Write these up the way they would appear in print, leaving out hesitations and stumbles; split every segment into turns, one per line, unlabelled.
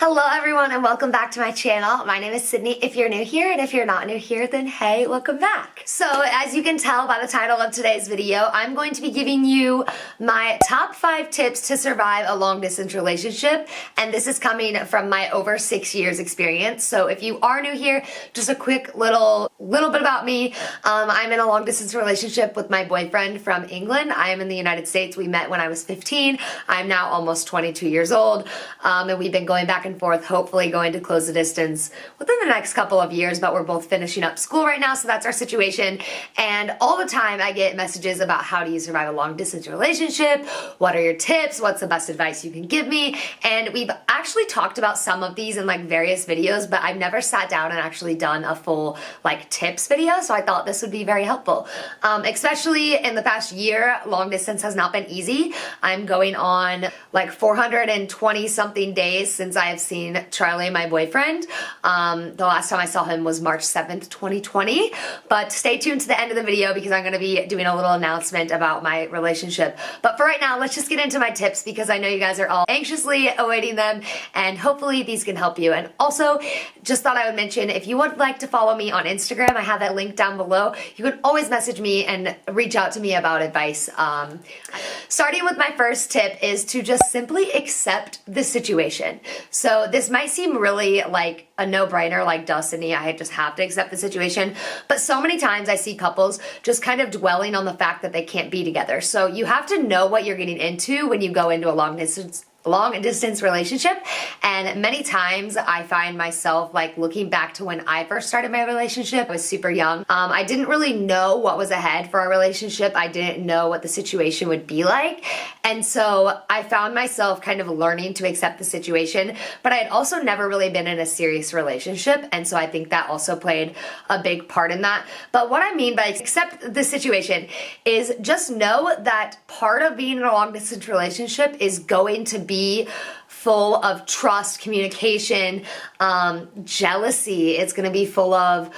Hello everyone and welcome back to my channel. My name is Sydney if you're new here, and if you're not new here then hey, welcome back. So as you can tell by the title of today's video, I'm going to be giving you my top 5 tips to survive a long distance relationship, and this is coming from my over 6 years experience. So if you are new here, just a quick little bit about me. I'm in a long distance relationship with my boyfriend from England. I am in the United States. We met when I was 15. I'm now almost 22 years old, and we've been going back and forth, hopefully going to close the distance within the next couple of years, but we're both finishing up school right now, so that's our situation. And all the time I get messages about how do you survive a long distance relationship, what are your tips, what's the best advice you can give me, and we've actually talked about some of these in like various videos, but I've never sat down and actually done a full like tips video, so I thought this would be very helpful. Especially in the past year, long distance has not been easy. I'm going on like 420 something days since I have seen Charlie, my boyfriend. The last time I saw him was March 7th, 2020. But stay tuned to the end of the video because I'm going to be doing a little announcement about my relationship. But for right now, let's just get into my tips because I know you guys are all anxiously awaiting them, and hopefully these can help you. And also, just thought I would mention, if you would like to follow me on Instagram, I have that link down below. You can always message me and reach out to me about advice. Starting with my first tip is to just simply accept the situation. So this might seem really like a no-brainer, like duh, Sydney, I just have to accept the situation. But so many times I see couples just kind of dwelling on the fact that they can't be together. So you have to know what you're getting into when you go into a long distance relationship. And many times I find myself like looking back to when I first started my relationship. I was super young. I didn't really know what was ahead for our relationship. I didn't know what the situation would be like. And so I found myself kind of learning to accept the situation, but I had also never really been in a serious relationship. And so I think that also played a big part in that. But what I mean by accept the situation is just know that part of being in a long distance relationship is going to be full of trust, communication, jealousy. It's going to be full of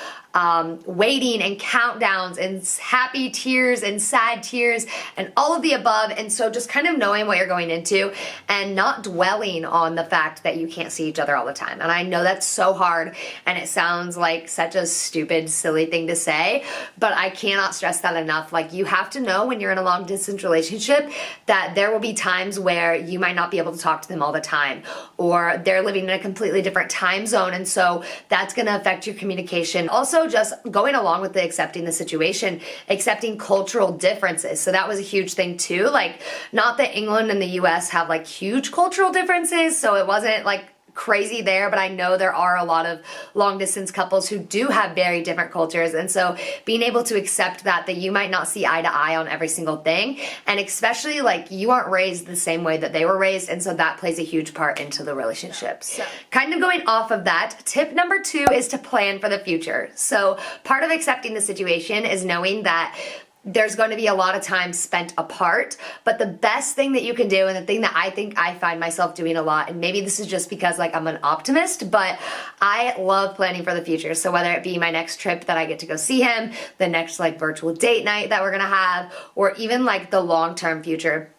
waiting and countdowns and happy tears and sad tears and all of the above. And so just kind of knowing what you're going into and not dwelling on the fact that you can't see each other all the time. And I know that's so hard and it sounds like such a stupid, silly thing to say, but I cannot stress that enough. Like, you have to know when you're in a long distance relationship that there will be times where you might not be able to talk to them all the time, or they're living in a completely different time zone. And so that's going to affect your communication. Also, just going along with the accepting the situation, accepting cultural differences. So that was a huge thing too. Like, not that England and the US have like huge cultural differences, so it wasn't like crazy there, but I know there are a lot of long distance couples who do have very different cultures. And so being able to accept that you might not see eye to eye on every single thing, and especially like you aren't raised the same way that they were raised, and so that plays a huge part into the relationship. So kind of going off of that, tip number 2 is to plan for the future. So part of accepting the situation is knowing that there's going to be a lot of time spent apart, but the best thing that you can do, and the thing that I think I find myself doing a lot, and maybe this is just because like I'm an optimist, but I love planning for the future. So whether it be my next trip that I get to go see him, the next like virtual date night that we're gonna have, or even like the long-term future,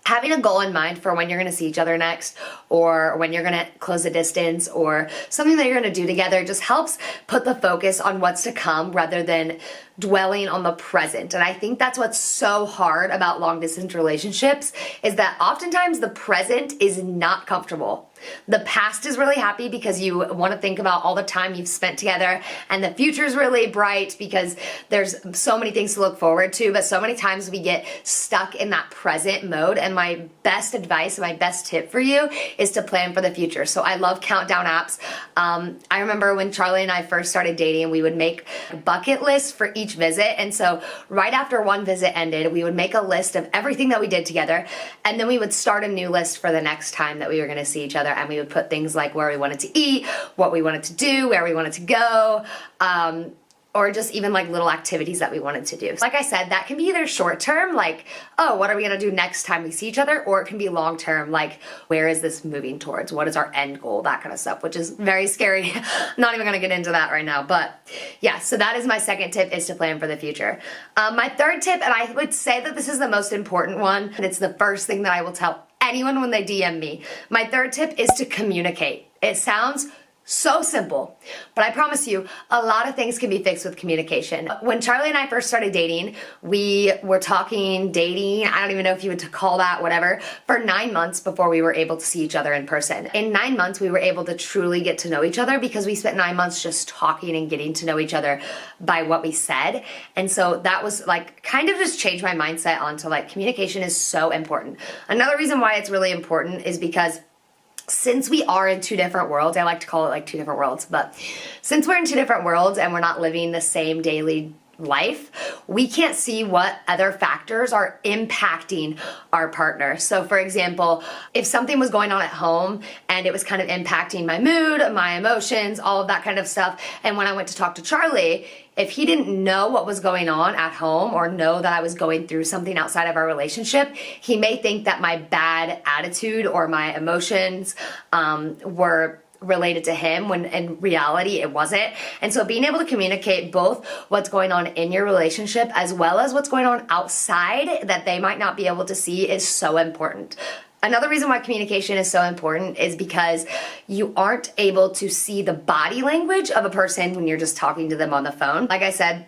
having a goal in mind for when you're going to see each other next, or when you're going to close the distance, or something that you're going to do together, just helps put the focus on what's to come rather than dwelling on the present. And I think that's what's so hard about long distance relationships, is that oftentimes the present is not comfortable. The past is really happy because you want to think about all the time you've spent together, and the future is really bright because there's so many things to look forward to, but so many times we get stuck in that present mode. And my best advice, my best tip for you is to plan for the future. So I love countdown apps. I remember when Charlie and I first started dating, we would make a bucket list for each visit. And so right after one visit ended, we would make a list of everything that we did together, and then we would start a new list for the next time that we were going to see each other. And we would put things like where we wanted to eat, what we wanted to do, where we wanted to go, or just even like little activities that we wanted to do. Like I said, that can be either short term, like, oh, what are we gonna do next time we see each other? Or it can be long term, like, where is this moving towards? What is our end goal? That kind of stuff, which is very scary. I'm not even gonna get into that right now. But yeah, so that is my second tip, is to plan for the future. My third tip, and I would say that this is the most important one, and it's the first thing that I will tell anyone when they DM me. My third tip is to communicate. It sounds so simple, but I promise you, a lot of things can be fixed with communication. When Charlie and I first started dating, we were dating, I don't even know if you would call that, whatever, for 9 months before we were able to see each other in person. In 9 months, we were able to truly get to know each other because we spent 9 months just talking and getting to know each other by what we said. And so that was like, kind of just changed my mindset onto like, communication is so important. Another reason why it's really important is because since we are in two different worlds, I like to call it like two different worlds, but since we're in two different worlds and we're not living the same daily life, we can't see what other factors are impacting our partner. So for example, if something was going on at home and it was kind of impacting my mood, my emotions, all of that kind of stuff, and when I went to talk to Charlie, if he didn't know what was going on at home or know that I was going through something outside of our relationship, he may think that my bad attitude or my emotions were related to him when in reality it wasn't. And so being able to communicate both what's going on in your relationship as well as what's going on outside that they might not be able to see is so important. Another reason why communication is so important is because you aren't able to see the body language of a person when you're just talking to them on the phone. Like I said,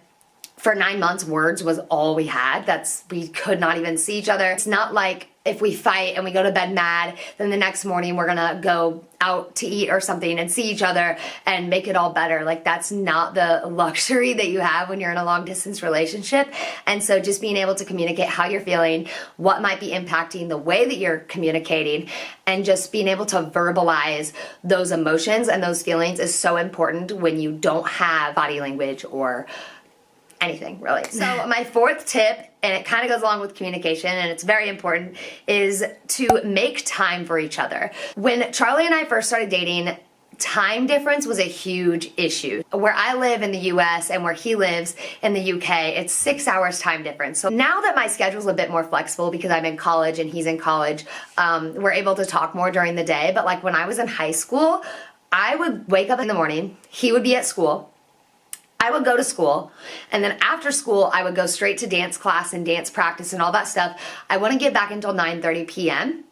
for 9 months, words was all we had. We could not even see each other. It's not like if we fight and we go to bed mad, then the next morning we're gonna go out to eat or something and see each other and make it all better. Like, that's not the luxury that you have when you're in a long distance relationship. And so just being able to communicate how you're feeling, what might be impacting the way that you're communicating, and just being able to verbalize those emotions and those feelings is so important when you don't have body language or anything really. So my fourth tip, and it kind of goes along with communication and it's very important, is to make time for each other. When Charlie and I first started dating, time difference was a huge issue. Where I live in the US and where he lives in the UK, it's 6 hours time difference. So now that my schedule's a bit more flexible because I'm in college and he's in college, we're able to talk more during the day. But like when I was in high school, I would wake up in the morning, he would be at school, I would go to school, and then after school, I would go straight to dance class and dance practice and all that stuff. I wouldn't get back until 9:30 p.m.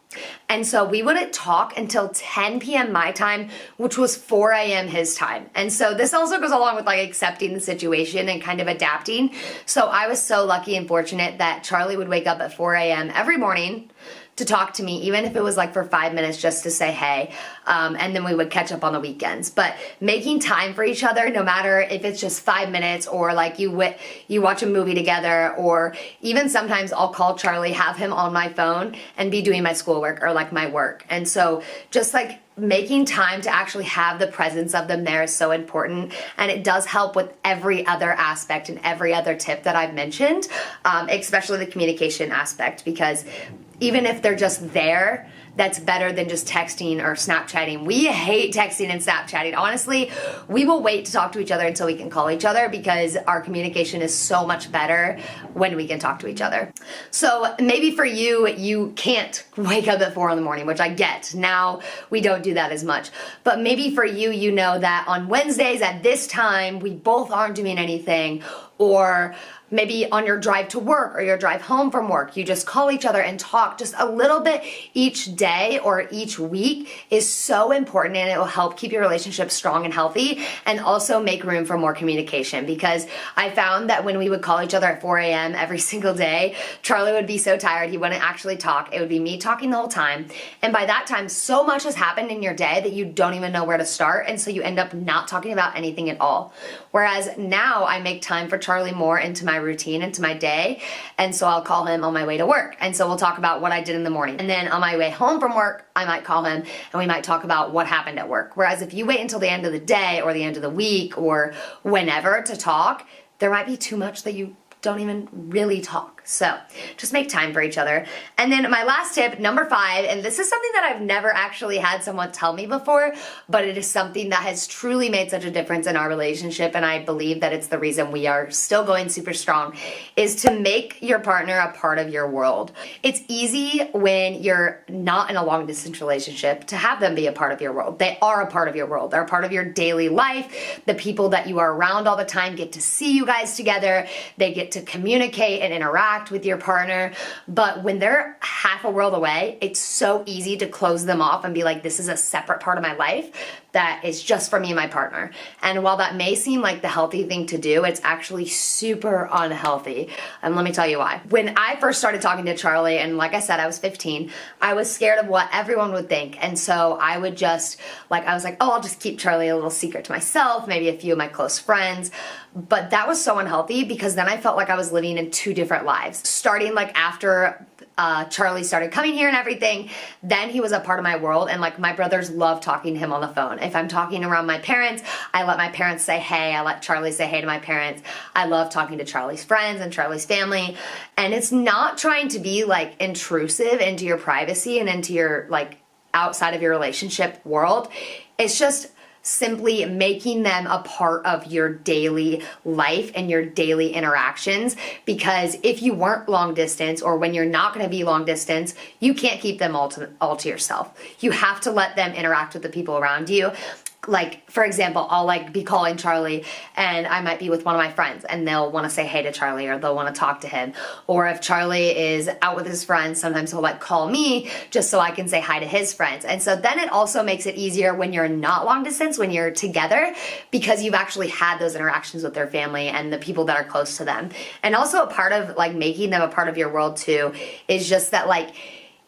And so we wouldn't talk until 10 p.m. my time, which was 4 a.m. his time. And so this also goes along with like accepting the situation and kind of adapting. So I was so lucky and fortunate that Charlie would wake up at 4 a.m. every morning to talk to me, even if it was like for 5 minutes just to say hey, and then we would catch up on the weekends. But making time for each other, no matter if it's just 5 minutes or like you watch a movie together, or even sometimes I'll call Charlie, have him on my phone and be doing my schoolwork or like my work. And so just like making time to actually have the presence of them there is so important, and it does help with every other aspect and every other tip that I've mentioned, especially the communication aspect, because even if they're just there, that's better than just texting or Snapchatting. We hate texting and Snapchatting. Honestly, we will wait to talk to each other until we can call each other because our communication is so much better when we can talk to each other. So maybe for you, you can't wake up at 4 in the morning, which I get. Now we don't do that as much. But maybe for you, you know that on Wednesdays at this time, we both aren't doing anything, or maybe on your drive to work or your drive home from work, you just call each other and talk just a little bit each day or each week is so important, and it will help keep your relationship strong and healthy, and also make room for more communication. Because I found that when we would call each other at 4 a.m. every single day, Charlie would be so tired he wouldn't actually talk. It would be me talking the whole time. And by that time, so much has happened in your day that you don't even know where to start, and so you end up not talking about anything at all. Whereas now I make time for Charlie more into my routine, into my day, and so I'll call him on my way to work, and so we'll talk about what I did in the morning. And then on my way home from work, I might call him and we might talk about what happened at work. Whereas if you wait until the end of the day or the end of the week or whenever to talk, there might be too much that you don't even really talk. So just make time for each other. And then my last tip, number 5, and this is something that I've never actually had someone tell me before, but it is something that has truly made such a difference in our relationship, and I believe that it's the reason we are still going super strong, is to make your partner a part of your world. It's easy when you're not in a long distance relationship to have them be a part of your world. They are a part of your world. They're a part of your daily life. The people that you are around all the time get to see you guys together. They get to communicate and interact with your partner. But when they're half a world away, it's so easy to close them off and be like, this is a separate part of my life. that is just for me and my partner. And while that may seem like the healthy thing to do, it's actually super unhealthy. And let me tell you why. When I first started talking to Charlie, and like I said, I was 15, I was scared of what everyone would think. And so I would just, I was like, oh, I'll just keep Charlie a little secret to myself, maybe a few of my close friends. But that was so unhealthy because then I felt like I was living in two different lives. Starting after Charlie started coming here and everything, then he was a part of my world, and my brothers love talking to him on the phone. If I'm talking around my parents, I let my parents say hey, I let Charlie say hey to my parents. I love talking to Charlie's friends and Charlie's family, and it's not trying to be intrusive into your privacy and into your outside of your relationship world. It's just simply making them a part of your daily life and your daily interactions, because if you weren't long distance, or when you're not going to be long distance, you can't keep them all to yourself. You have to let them interact with the people around you. For example, I'll be calling Charlie and I might be with one of my friends and they'll want to say hey to Charlie, or they'll want to talk to him. Or if Charlie is out with his friends, sometimes he'll call me just so I can say hi to his friends. And so then it also makes it easier when you're not long distance, when you're together, because you've actually had those interactions with their family and the people that are close to them. And also a part of making them a part of your world too is just that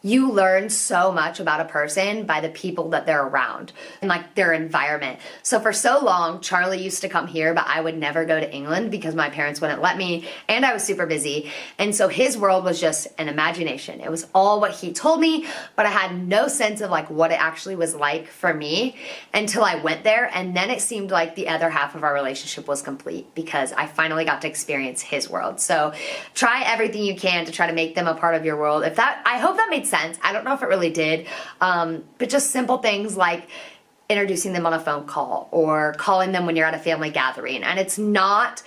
you learn so much about a person by the people that they're around and their environment. So for so long, Charlie used to come here, but I would never go to England because my parents wouldn't let me, and I was super busy. And so his world was just an imagination. It was all what he told me, but I had no sense of what it actually was like for me until I went there. And then it seemed like the other half of our relationship was complete because I finally got to experience his world. So try everything you can to try to make them a part of your world. I hope that made sense. I don't know if it really did, but just simple things like introducing them on a phone call or calling them when you're at a family gathering. And it's not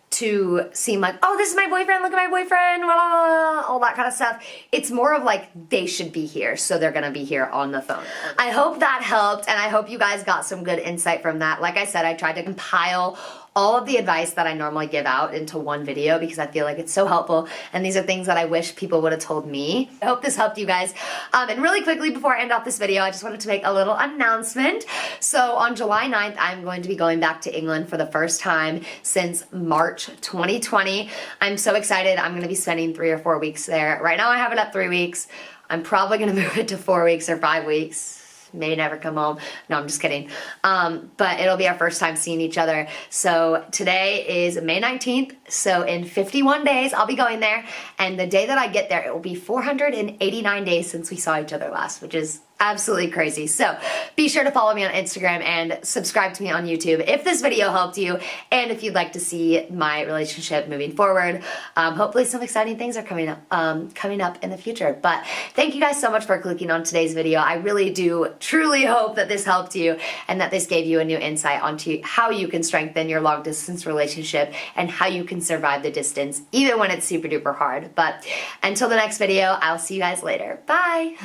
to seem oh, this is my boyfriend, look at my boyfriend, blah, blah, blah, all that kind of stuff. It's more of they should be here, so they're gonna be here on the phone. I hope that helped, and I hope you guys got some good insight from that. Like I said, I tried to compile all of the advice that I normally give out into one video because I feel like it's so helpful, and these are things that I wish people would have told me. I hope this helped you guys. And really quickly before I end off this video, I just wanted to make a little announcement. So on July 9th, I'm going to be going back to England for the first time since March 2020. I'm so excited. I'm going to be spending 3 or 4 weeks there. Right now I have it at 3 weeks. I'm probably going to move it to 4 weeks or 5 weeks. May never come home. No, I'm just kidding. But it'll be our first time seeing each other. So today is May 19th. So in 51 days, I'll be going there. And the day that I get there, it will be 489 days since we saw each other last, which is absolutely crazy. So be sure to follow me on Instagram and subscribe to me on YouTube if this video helped you, and if you'd like to see my relationship moving forward. Hopefully some exciting things are coming up in the future. But thank you guys so much for clicking on today's video. I really do truly hope that this helped you and that this gave you a new insight onto how you can strengthen your long distance relationship and how you can survive the distance even when it's super duper hard. But until the next video, I'll see you guys later. Bye.